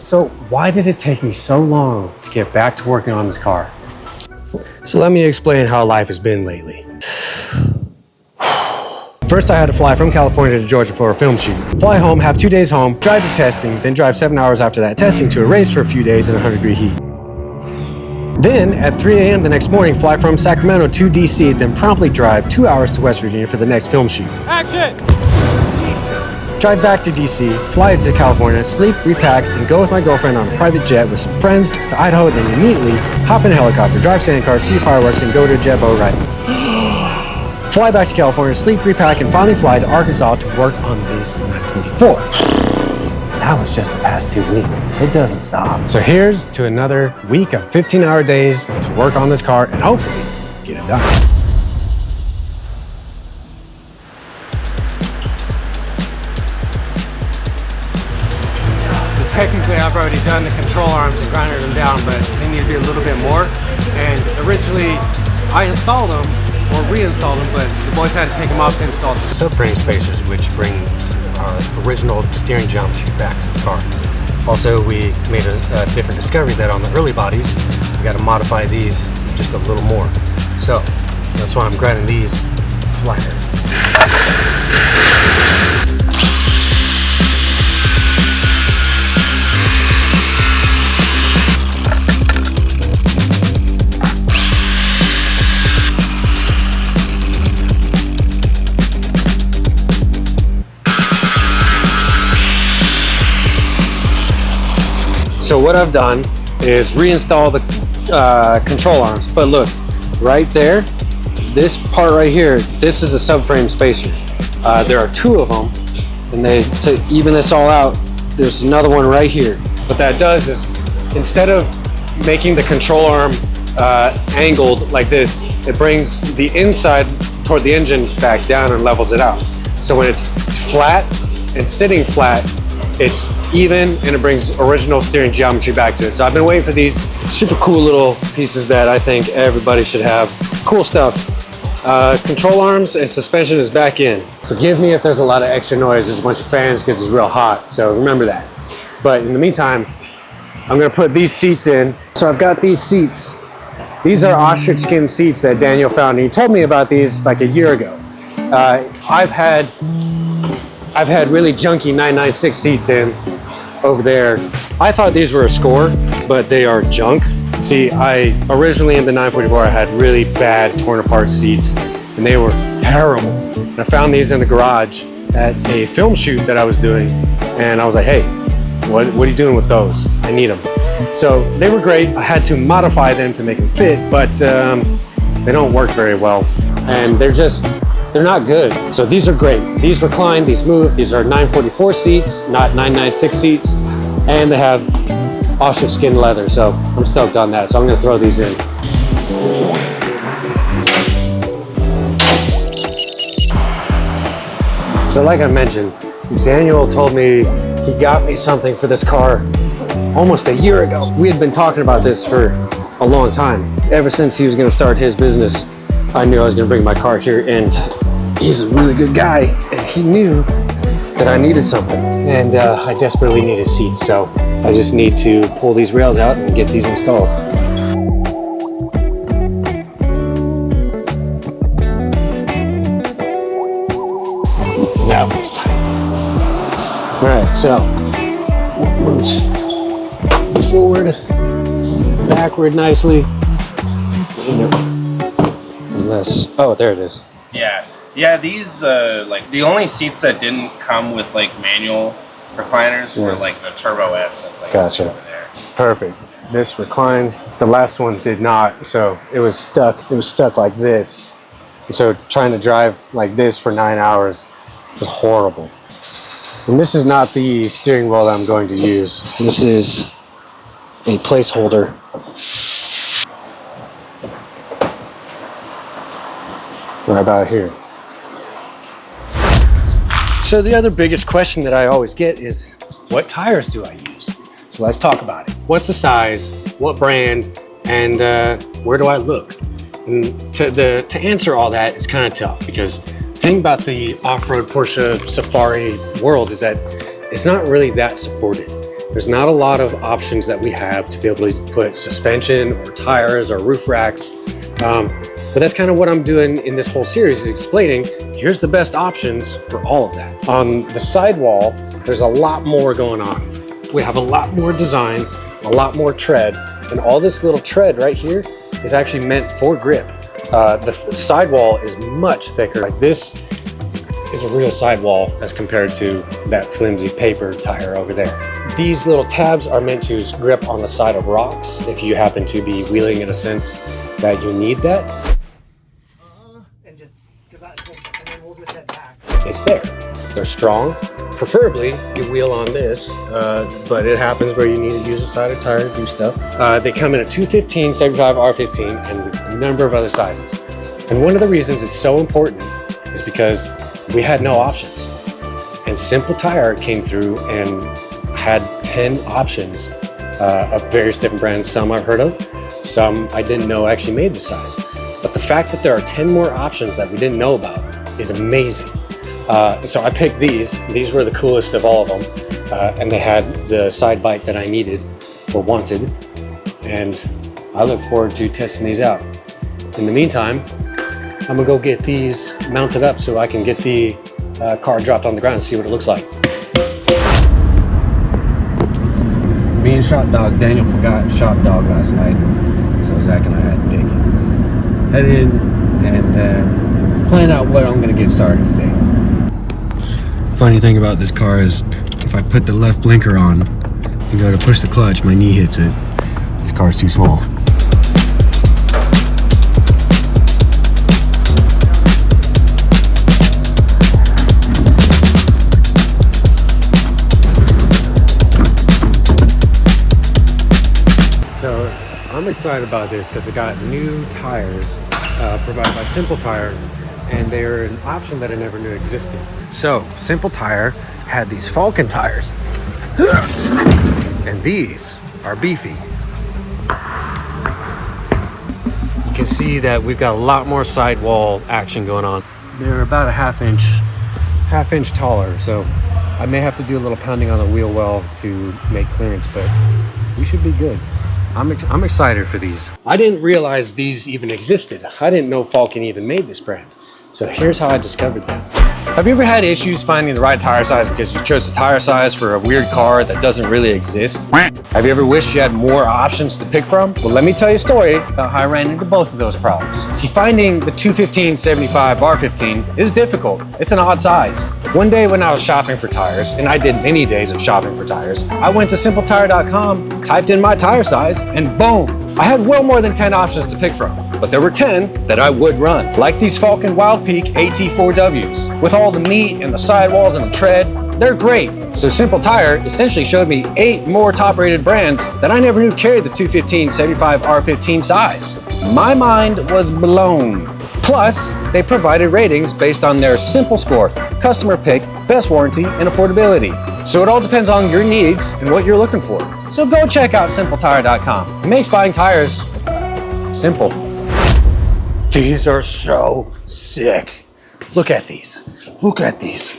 So why did it take me so long to get back to working on this car? So let me explain how life has been lately. First, I had to fly from California to Georgia for a film shoot. Fly home, have 2 days home, drive to testing, then drive 7 hours after that testing to a race for a few days in 100-degree heat. Then, at 3 a.m. the next morning, fly from Sacramento to DC, then promptly drive 2 hours to West Virginia for the next film shoot. Action! Jesus. Drive back to DC, fly to California, sleep, repack, and go with my girlfriend on a private jet with some friends to Idaho, then immediately hop in a helicopter, drive sandcars, see fireworks, and go to a jet boat ride. Fly back to California, sleep, repack, and finally fly to Arkansas to work on this 944. That was just the past 2 weeks. It doesn't stop. So here's to another week of 15-hour days to work on this car and hopefully get it done. So technically I've already done the control arms and grinded them down, but they need to be a little bit more. And originally I installed them or reinstall them, but the boys had to take them off to install the subframe spacers, which brings our original steering geometry back to the car. Also, we made a different discovery that on the early bodies, we got to modify these just a little more. So that's why I'm grinding these flatter. So what I've done is reinstall the control arms, but look, right there, this part right here, this is a subframe spacer. There are 2 of them, and to even this all out, there's another one right here. What that does is, instead of making the control arm angled like this, it brings the inside toward the engine back down and levels it out. So when it's flat and sitting flat, it's even and it brings original steering geometry back to it. So I've been waiting for these super cool little pieces that I think everybody should have. Cool stuff. Control arms and suspension is back in. Forgive me if there's a lot of extra noise. There's a bunch of fans because it's real hot, so remember that. But in the meantime, I'm gonna put these seats in. So I've got these seats. These are ostrich skin seats that Daniel found, and he told me about these like a year ago. I've had really junky 996 seats in over there. I thought these were a score, but they are junk. See, originally in the 944, I had really bad torn apart seats, and they were terrible. And I found these in the garage at a film shoot that I was doing, and I was like, hey, what are you doing with those? I need them. So they were great. I had to modify them to make them fit, but they don't work very well, and they're not good. So these are great. These recline, these move. These are 944 seats, not 996 seats. And they have ostrich skin leather, so I'm stoked on that. So I'm gonna throw these in. So like I mentioned, Daniel told me he got me something for this car almost a year ago. We had been talking about this for a long time. Ever since he was gonna start his business, I knew I was gonna bring my car here, and he's a really good guy, and he knew that I needed something. And I desperately needed seats, so I just need to pull these rails out and get these installed. Now it's time. All right, so moves forward, backward nicely. Unless, oh, there it is. Yeah, these, like, the only seats that didn't come with, like, manual recliners were, like, the Turbo S that's, like, gotcha. Over there. Perfect. This reclines. The last one did not, so it was stuck. It was stuck like this. And so trying to drive like this for 9 hours was horrible. And this is not the steering wheel that I'm going to use. This is a placeholder. Right about here. So the other biggest question that I always get is, what tires do I use? So let's talk about it. What's the size, what brand, and where do I look? And to answer all that is kind of tough, because the thing about the off-road Porsche Safari world is that it's not really that supported. There's not a lot of options that we have to be able to put suspension or tires or roof racks. But that's kind of what I'm doing in this whole series, is explaining here's the best options for all of that. On the sidewall, there's a lot more going on. We have a lot more design, a lot more tread, and all this little tread right here is actually meant for grip. The sidewall is much thicker. Like, this is a real sidewall as compared to that flimsy paper tire over there. These little tabs are meant to grip on the side of rocks if you happen to be wheeling in a sense that you need that. And then we'll just head back. It's there. They're strong. Preferably you wheel on this, but it happens where you need to use a sided tire to do stuff. They come in a 215, 75, R15, and a number of other sizes. And one of the reasons it's so important is because we had no options. And Simple Tire came through and had 10 options of various different brands. Some I've heard of, some I didn't know actually made this size. But the fact that there are 10 more options that we didn't know about is amazing. So I picked these. These were the coolest of all of them. And they had the side bite that I needed or wanted. And I look forward to testing these out. In the meantime, I'm gonna go get these mounted up so I can get the car dropped on the ground and see what it looks like. Me and Shop Dog, Daniel forgot Shop Dog last night. So Zach and I had to take it. Headed in and plan out what I'm gonna get started today. Funny thing about this car is if I put the left blinker on and go to push the clutch, my knee hits it. This car's too small. So I'm excited about this because it got new tires provided by Simple Tire, and they're an option that I never knew existed. So Simple Tire had these Falken tires, and these are beefy. You can see that we've got a lot more sidewall action going on. They're about a half inch taller, so I may have to do a little pounding on the wheel well to make clearance, but we should be good. I'm excited for these. I didn't realize these even existed. I didn't know Falken even made this brand. So here's how I discovered them. Have you ever had issues finding the right tire size because you chose a tire size for a weird car that doesn't really exist? Have you ever wished you had more options to pick from? Well, let me tell you a story about how I ran into both of those problems. See, finding the 215, 75, R15 is difficult. It's an odd size. One day when I was shopping for tires, and I did many days of shopping for tires, I went to simpletire.com, typed in my tire size, and boom, I had well more than 10 options to pick from. But there were 10 that I would run, like these Falken Wild Peak AT4Ws. With all the meat and the sidewalls and the tread, they're great. So Simple Tire essentially showed me 8 more top-rated brands that I never knew carried the 215, 75, R15 size. My mind was blown. Plus, they provided ratings based on their simple score, customer pick, best warranty, and affordability. So it all depends on your needs and what you're looking for. So go check out simpletire.com. It makes buying tires simple. These are so sick. Look at these. Look at these.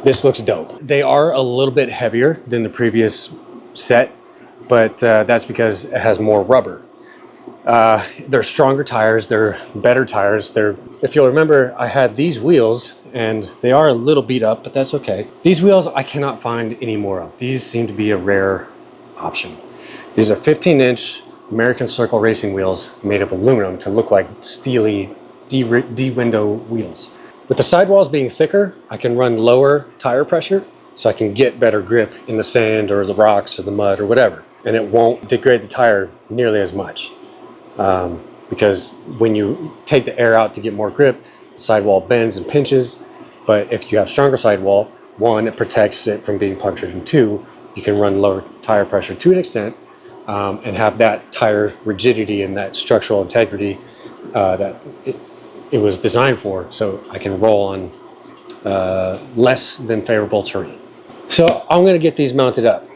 This looks dope. They are a little bit heavier than the previous set, but that's because it has more rubber. They're stronger tires, they're better tires. If you'll remember, I had these wheels and they are a little beat up, but that's okay. These wheels I cannot find any more of. These seem to be a rare option. These are 15-inch American Circle racing wheels made of aluminum to look like steely D-window wheels. With the sidewalls being thicker, I can run lower tire pressure so I can get better grip in the sand or the rocks or the mud or whatever. And it won't degrade the tire nearly as much. Because when you take the air out to get more grip, the sidewall bends and pinches. But if you have stronger sidewall, 1, it protects it from being punctured, and 2, you can run lower tire pressure to an extent and have that tire rigidity and that structural integrity that it was designed for, so I can roll on less than favorable terrain. So I'm gonna get these mounted up.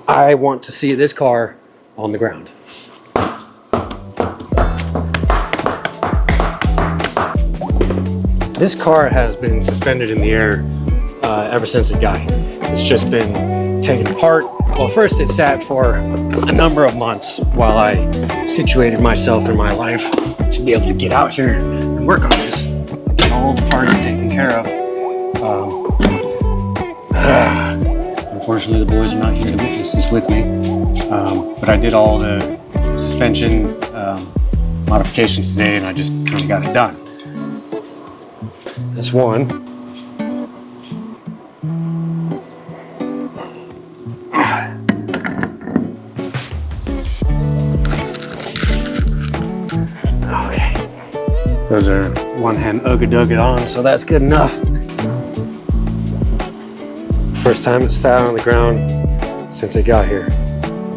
I want to see this car on the ground. This car has been suspended in the air ever since it got here. It's just been taken apart. Well, first it sat for a number of months while I situated myself in my life to be able to get out here and work on this. Get all the parts taken care of. Unfortunately, the boys are not here to witness this with me. But I did all the suspension modifications today, and I just kind of got it done. That's one. Okay. Those are one-hand ugga-dugga on, so that's good enough. First time it sat on the ground since it got here.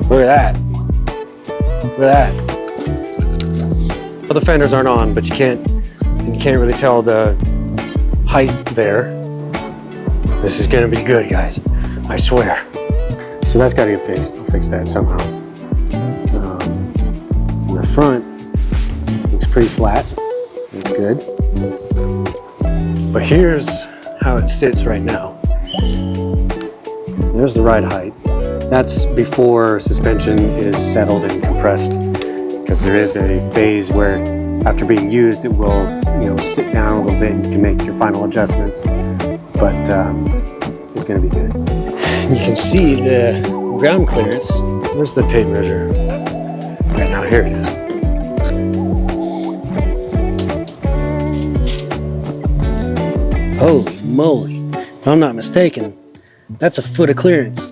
Look at that. Look at that. Well, the fenders aren't on, but you can't really tell the height there. This is gonna be good, guys. I swear. So that's gotta get fixed. I'll fix that somehow. In the front, looks pretty flat. That's good. But here's how it sits right now. There's the ride height. That's before suspension is settled and compressed, because there is a phase where after being used, it will, sit down a little bit and you can make your final adjustments, but it's gonna be good. You can see the ground clearance. Where's the tape measure? Right now, here it is. Holy moly. If I'm not mistaken, that's a foot of clearance.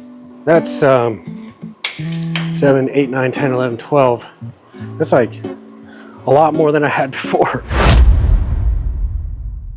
That's 7, 8, 9, 10, 11, 12. That's like a lot more than I had before.